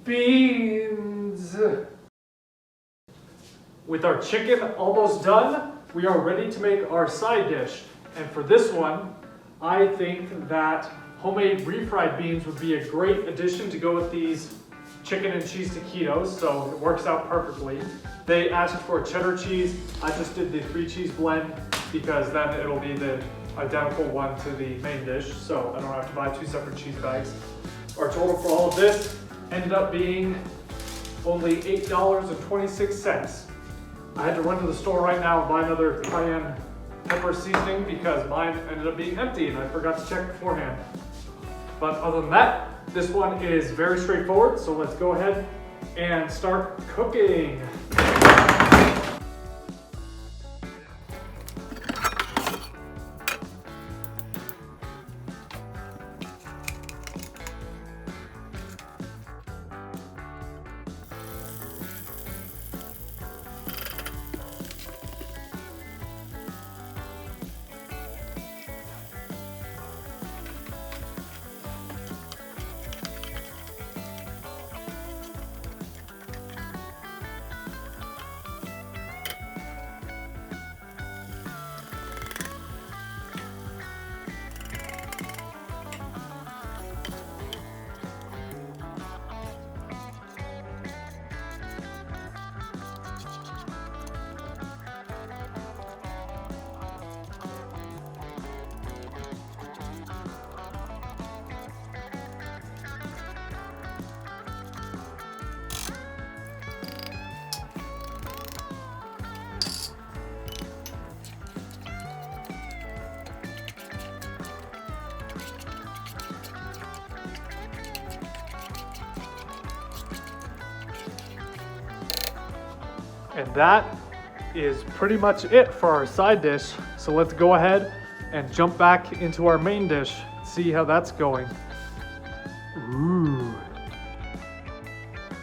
beans. With our chicken almost done, we are ready to make our side dish. And for this one, I think that homemade refried beans would be a great addition to go with these chicken and cheese taquitos, so it works out perfectly. They asked for cheddar cheese. I just did the 3-cheese blend because then it'll be the identical one to the main dish, so I don't have to buy 2 separate cheese bags. Our total for all of this ended up being only $8.26. I had to run to the store right now and buy another cayenne pepper seasoning because mine ended up being empty and I forgot to check beforehand. But other than that, this one is very straightforward, so let's go ahead and start cooking. And that is pretty much it for our side dish. So let's go ahead and jump back into our main dish, see how that's going. Ooh.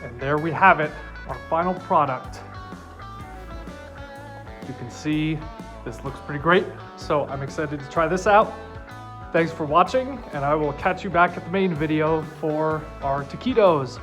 And there we have it, our final product. You can see this looks pretty great, so I'm excited to try this out. Thanks for watching, and I will catch you back at the main video for our taquitos.